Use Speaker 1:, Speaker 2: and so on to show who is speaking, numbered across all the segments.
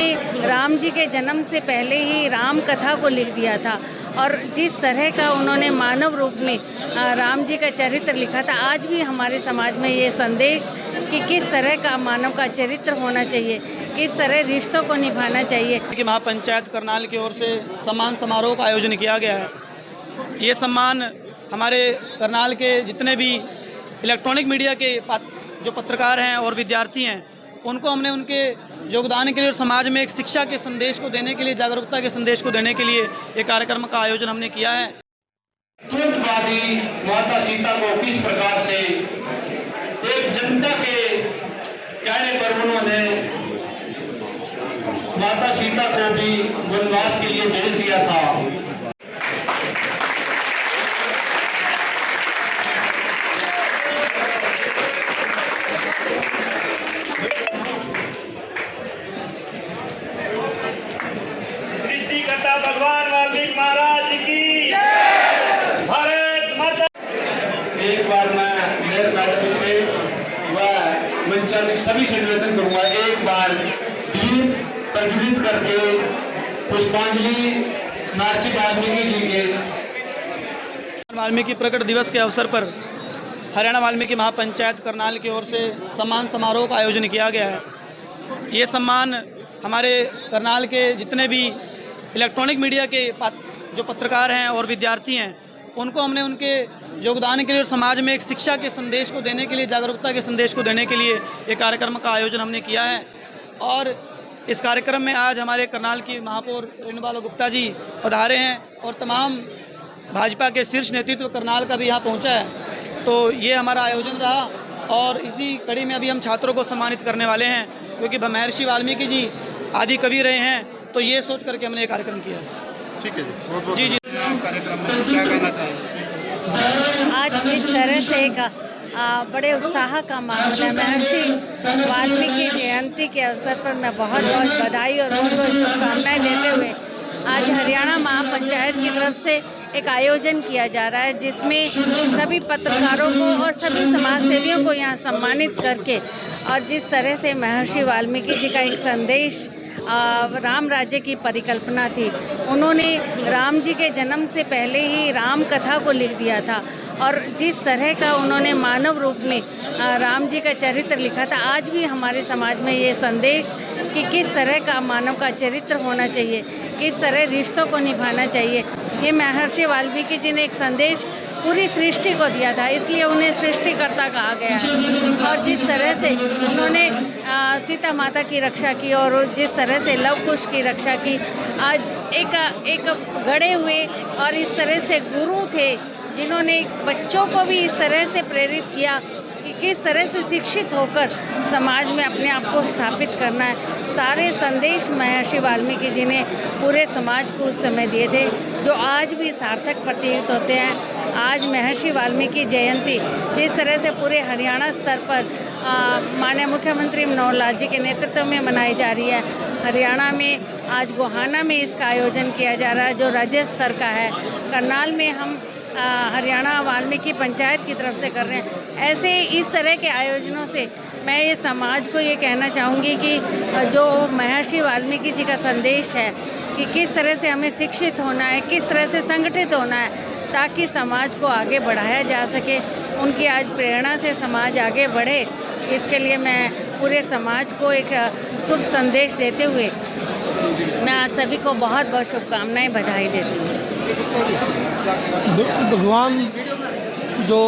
Speaker 1: राम जी के जन्म से पहले ही राम कथा को लिख दिया था और जिस तरह का उन्होंने मानव रूप में राम जी का चरित्र लिखा था, आज भी हमारे समाज में ये संदेश कि किस तरह का मानव का चरित्र होना चाहिए, किस तरह रिश्तों को निभाना चाहिए।
Speaker 2: कि महापंचायत करनाल की ओर से सम्मान समारोह का आयोजन किया गया है। ये सम्मान हमारे करनाल के जितने भी इलेक्ट्रॉनिक मीडिया के जो पत्रकार हैं और विद्यार्थी हैं, उनको हमने उनके योगदान के लिए और समाज में एक शिक्षा के संदेश को देने के लिए, जागरूकता के संदेश को देने के लिए एक कार्यक्रम का आयोजन हमने किया है।
Speaker 3: तुरंतवादी माता सीता को किस प्रकार से एक जनता के कहने पर उन्होंने माता सीता को भी वनवास के लिए भेज दिया था।
Speaker 4: सृष्टिकर्ता भगवान वाल्मीकि महाराज की भारत माता।
Speaker 3: एक बार मैं मेयर मैडम से व मंचाधिपति सभी से निवेदन करूंगा, एक बार दीप प्रज्वलित करके पुष्पांजलि महर्षि वाल्मीकि जी के
Speaker 2: वाल्मीकि प्रकट दिवस के अवसर पर हरियाणा वाल्मीकि महापंचायत करनाल की ओर से सम्मान समारोह का आयोजन किया गया है। ये सम्मान हमारे करनाल के जितने भी इलेक्ट्रॉनिक मीडिया के जो पत्रकार हैं और विद्यार्थी हैं, उनको हमने उनके योगदान के लिए और समाज में एक शिक्षा के संदेश को देने के लिए, जागरूकता के संदेश को देने के लिए एक कार्यक्रम का आयोजन हमने किया है। और इस कार्यक्रम में आज हमारे करनाल की महापौर रेणुबाला गुप्ता जी पधारे हैं और तमाम भाजपा के शीर्ष नेतृत्व करनाल का भी यहाँ पहुँचा है। तो ये हमारा आयोजन रहा और इसी कड़ी में अभी हम छात्रों को सम्मानित करने वाले हैं, क्योंकि महर्षि वाल्मीकि जी आदि कवि रहे हैं, तो ये सोच करके हमने ये कार्यक्रम किया।
Speaker 5: ठीक है जी, बहुत बहुत
Speaker 2: जी जी।
Speaker 5: कार्यक्रम में क्या कहना चाहेंगे?
Speaker 1: आज जिस तरह से एक बड़े उत्साह का माहौल है, महर्षि वाल्मीकि जयंती के अवसर पर मैं बहुत बहुत बधाई और बहुत बहुत शुभकामनाएं देते हुए आज हरियाणा महापंचायत की तरफ से एक आयोजन किया जा रहा है, जिसमें सभी पत्रकारों को और सभी समाज सेवियों को यहाँ सम्मानित करके और जिस तरह से महर्षि वाल्मीकि जी का एक संदेश राम राज्य की परिकल्पना थी, उन्होंने राम जी के जन्म से पहले ही राम कथा को लिख दिया था और जिस तरह का उन्होंने मानव रूप में राम जी का चरित्र लिखा था, आज भी हमारे समाज में ये संदेश कि किस तरह का मानव का चरित्र होना चाहिए, किस तरह रिश्तों को निभाना चाहिए, ये महर्षि वाल्मीकि जी ने एक संदेश पूरी सृष्टि को दिया था, इसलिए उन्हें सृष्टिकर्ता कहा गया है। और जिस तरह से उन्होंने सीता माता की रक्षा की और जिस तरह से लव कुश की रक्षा की, आज एक गढ़े हुए और इस तरह से गुरु थे जिन्होंने बच्चों को भी इस तरह से प्रेरित किया कि किस तरह से शिक्षित होकर समाज में अपने आप को स्थापित करना है। सारे संदेश महर्षि वाल्मीकि जी ने पूरे समाज को उस समय दिए थे, जो आज भी सार्थक प्रतीत होते हैं। आज महर्षि वाल्मीकि जयंती जिस तरह से पूरे हरियाणा स्तर पर माननीय मुख्यमंत्री मनोहर लाल जी के नेतृत्व में मनाई जा रही है, हरियाणा में आज गोहाना में इसका आयोजन किया जा रहा है जो राज्य स्तर का है, करनाल में हम हरियाणा वाल्मीकि पंचायत की तरफ से कर रहे हैं। ऐसे इस तरह के आयोजनों से मैं ये समाज को ये कहना चाहूँगी कि जो महर्षि वाल्मीकि जी का संदेश है कि किस तरह से हमें शिक्षित होना है, किस तरह से संगठित होना है ताकि समाज को आगे बढ़ाया जा सके, उनकी आज प्रेरणा से समाज आगे बढ़े, इसके लिए मैं पूरे समाज को एक शुभ संदेश देते हुए मैं आप सभी को बहुत बहुत शुभकामनाएं बधाई देती हूँ।
Speaker 6: भगवान जो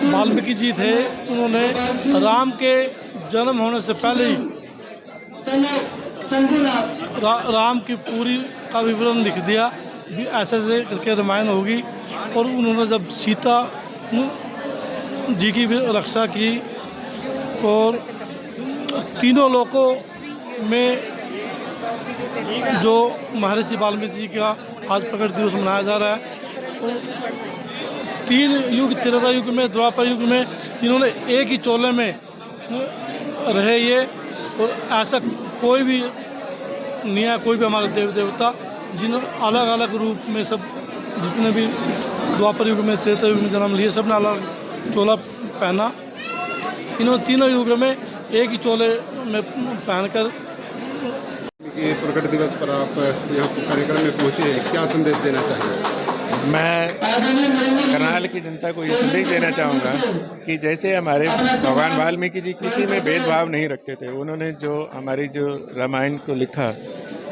Speaker 6: वाल्मीकि जी थे, उन्होंने राम के जन्म होने से पहले ही राम की पूरी का विवरण लिख दिया, ऐसे ऐसे करके रामायण होगी। और उन्होंने जब सीता जी की भी रक्षा की और तीनों लोकों में जो महर्षि वाल्मीकि जी का आज प्रकट दिवस मनाया जा रहा है, तीन युग, त्रेता युग में, द्वापर युग में इन्होंने एक ही चोले में रहे ये, और ऐसा कोई भी नहीं है, कोई भी हमारे देव देवता जिन्होंने अलग अलग रूप में, सब जितने भी द्वापर युग में, त्रेता युग में जन्म लिए, सब ने अलग चोला पहना। इन्होंने तीनों युग में एक ही चोले में पहनकर
Speaker 5: के प्रकट दिवस पर आप यहाँ कार्यक्रम में पहुँचे हैं, क्या संदेश देना चाहिए?
Speaker 7: मैं करनाल की जनता को ये संदेश देना चाहूँगा कि जैसे हमारे भगवान वाल्मीकि जी किसी में भेदभाव नहीं रखते थे, उन्होंने जो हमारी जो रामायण को लिखा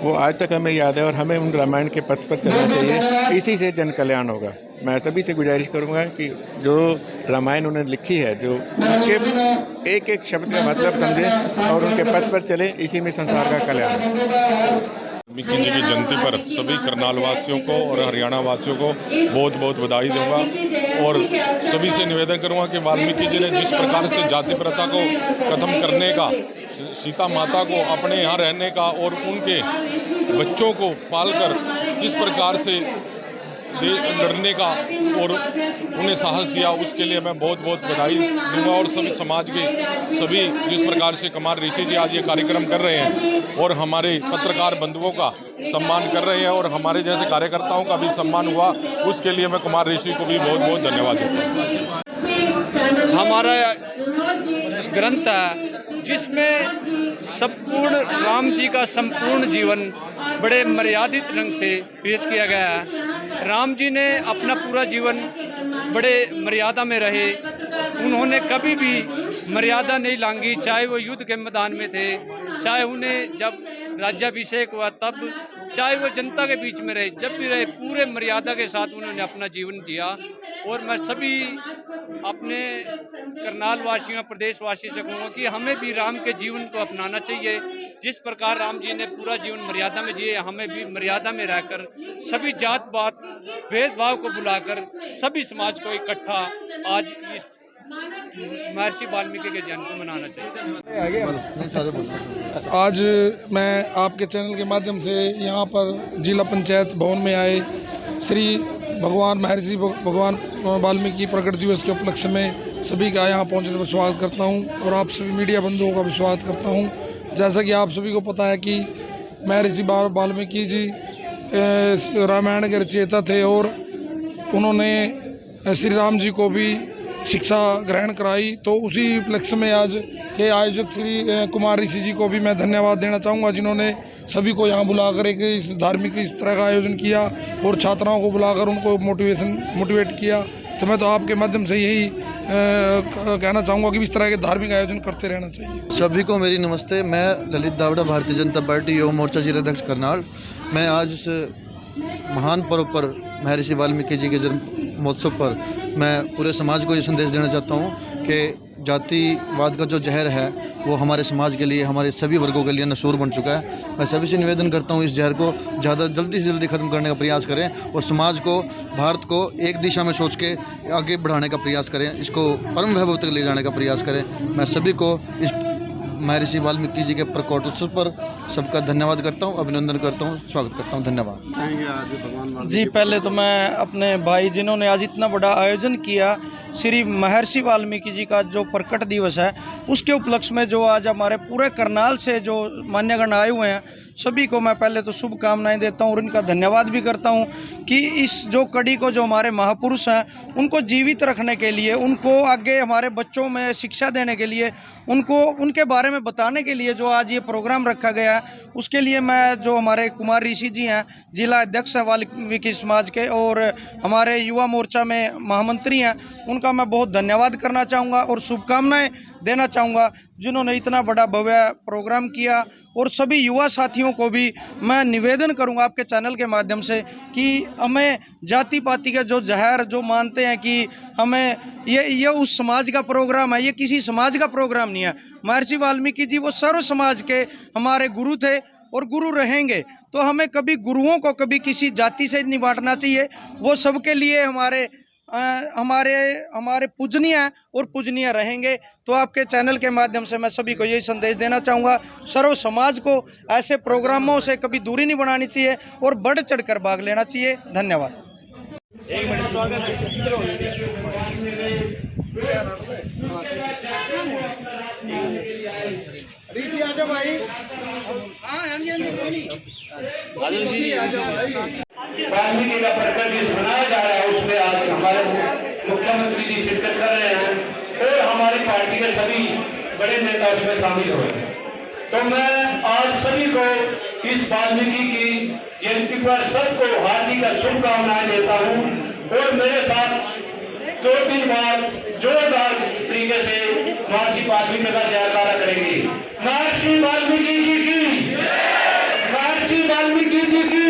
Speaker 7: वो आज तक हमें याद है और हमें उन रामायण के पथ पर चलना चाहिए। इसी से जन कल्याण होगा। मैं सभी से गुजारिश करूँगा कि जो रामायण उन्होंने लिखी है, जो उनके एक एक शब्द का मतलब समझें और उनके पथ पर चलें, इसी में संसार का कल्याण है।
Speaker 8: वाल्मीकि जी की जयंती पर सभी करनाल वासियों को और हरियाणा वासियों को बहुत बहुत बधाई दूंगा और सभी से निवेदन करूंगा कि वाल्मीकि जी ने जिस प्रकार से जाति प्रथा को खत्म करने का, सीता माता को अपने यहाँ रहने का और उनके बच्चों को पालकर जिस प्रकार से लड़ने का और उन्हें साहस दिया, उसके लिए मैं बहुत बहुत बधाई दूंगा। और सभी समाज के सभी जिस प्रकार से कुमार ऋषि जी आज ये कार्यक्रम कर रहे हैं और हमारे पत्रकार बंधुओं का सम्मान कर रहे हैं और हमारे जैसे कार्यकर्ताओं का भी सम्मान हुआ, उसके लिए मैं कुमार ऋषि को भी बहुत बहुत धन्यवाद देता हूँ।
Speaker 9: हमारा ग्रंथ है जिसमें संपूर्ण राम जी का संपूर्ण जीवन बड़े मर्यादित ढंग से पेश किया गया है। राम जी ने अपना पूरा जीवन बड़े मर्यादा में रहे, उन्होंने कभी भी मर्यादा नहीं लांगी, चाहे वो युद्ध के मैदान में थे, चाहे उन्हें जब राज्याभिषेक हुआ तब, चाहे वो जनता के बीच में रहे, जब भी रहे पूरे मर्यादा के साथ उन्होंने अपना जीवन जिया। और मैं सभी अपने करनाल वासियों, प्रदेशवासियों से कहूँगा कि हमें भी राम के जीवन को अपनाना चाहिए। जिस प्रकार राम जी ने पूरा जीवन मर्यादा में जिए, हमें भी मर्यादा में रहकर सभी जात पात भेदभाव को बुलाकर सभी समाज को इकट्ठा आज इस महर्षि वाल्मीकि के जन्म को मनाना चाहिए।
Speaker 6: आज मैं आपके चैनल के माध्यम से यहाँ पर जिला पंचायत भवन में आए श्री भगवान महर्षि भगवान वाल्मीकि प्रकट दिवस के उपलक्ष्य में सभी का यहाँ पहुँचने पर स्वागत करता हूँ और आप सभी मीडिया बंधुओं का भी स्वागत करता हूँ। जैसा कि आप सभी को पता है कि महर्षि वाल्मीकि जी रामायण के रचयिता थे और उन्होंने श्री राम जी को भी शिक्षा ग्रहण कराई। तो उसी उपलक्ष्य में आज के आयोजक श्री कुमार ऋषि जी को भी मैं धन्यवाद देना चाहूँगा, जिन्होंने सभी को यहाँ बुलाकर एक इस धार्मिक इस तरह का आयोजन किया और छात्राओं को बुलाकर उनको मोटिवेट किया। तो मैं तो आपके माध्यम से यही कहना चाहूँगा कि इस तरह के धार्मिक आयोजन करते रहना चाहिए।
Speaker 10: सभी को मेरी नमस्ते। मैं ललित दावड़ा, भारतीय जनता पार्टी युवा मोर्चा जिलाध्यक्ष करनाल। मैं आज इस महान पर्व पर महर्षि वाल्मीकि जी के जन्म महोत्सव पर मैं पूरे समाज को ये संदेश देना चाहता हूँ कि जातिवाद का जो जहर है वो हमारे समाज के लिए, हमारे सभी वर्गों के लिए नसूर बन चुका है। मैं सभी से निवेदन करता हूँ इस जहर को ज़्यादा जल्दी से जल्दी ख़त्म करने का प्रयास करें और समाज को, भारत को एक दिशा में सोच के आगे बढ़ाने का प्रयास करें, इसको परम वैभव तक ले जाने का प्रयास करें। मैं सभी को इस महर्षि वाल्मीकि जी के प्रकटोत्सव पर सबका धन्यवाद करता हूँ, अभिनंदन करता हूँ, स्वागत करता हूँ। धन्यवाद
Speaker 9: जी। पहले तो मैं अपने भाई जिन्होंने आज इतना बड़ा आयोजन किया, श्री महर्षि वाल्मीकि जी का जो प्रकट दिवस है उसके उपलक्ष्य में जो आज हमारे पूरे करनाल से जो मान्यगण आए हुए हैं, सभी को मैं पहले तो शुभकामनाएं देता हूं और इनका धन्यवाद भी करता हूं कि इस जो कड़ी को जो हमारे महापुरुष हैं उनको जीवित रखने के लिए, उनको आगे हमारे बच्चों में शिक्षा देने के लिए, उनको उनके बारे में बताने के लिए जो आज ये प्रोग्राम रखा गया है, उसके लिए मैं जो हमारे कुमार ऋषि जी हैं, जिला अध्यक्ष हैं वाल्मीकि समाज के और हमारे युवा मोर्चा में महामंत्री हैं, उनका मैं बहुत धन्यवाद करना चाहूँगा और शुभकामनाएँ देना चाहूँगा जिन्होंने इतना बड़ा भव्य प्रोग्राम किया। और सभी युवा साथियों को भी मैं निवेदन करूंगा आपके चैनल के माध्यम से कि हमें जाति पाति का जो जहर जो मानते हैं कि हमें ये उस समाज का प्रोग्राम है, ये किसी समाज का प्रोग्राम नहीं है। महर्षि वाल्मीकि जी वो सर्व समाज के हमारे गुरु थे और गुरु रहेंगे, तो हमें कभी गुरुओं को कभी किसी जाति से नहीं बांटना चाहिए। वो सबके लिए हमारे पूजनीय हैं और पूजनीय रहेंगे। तो आपके चैनल के माध्यम से मैं सभी को यही संदेश देना चाहूँगा, सर्व समाज को ऐसे प्रोग्रामों से कभी दूरी नहीं बनानी चाहिए और बढ़ चढ़कर भाग लेना चाहिए। धन्यवाद।
Speaker 3: वाल्मीकि का प्रकट दिवस मनाया जा रहा है, उसमें आज हमारे मुख्यमंत्री जी शिरकत कर रहे हैं और हमारी पार्टी के सभी बड़े नेता उसमें शामिल हो रहे हैं। तो मैं आज सभी को इस वाल्मीकि की जयंती पर सबको हार्दिक शुभकामनाएं देता हूं और मेरे साथ 2-3 बार जोरदार तरीके से महर्षि वाल्मीकि का जयकारा करेंगे। महर्षि वाल्मीकि जी की, महर्षि वाल्मीकि जी की।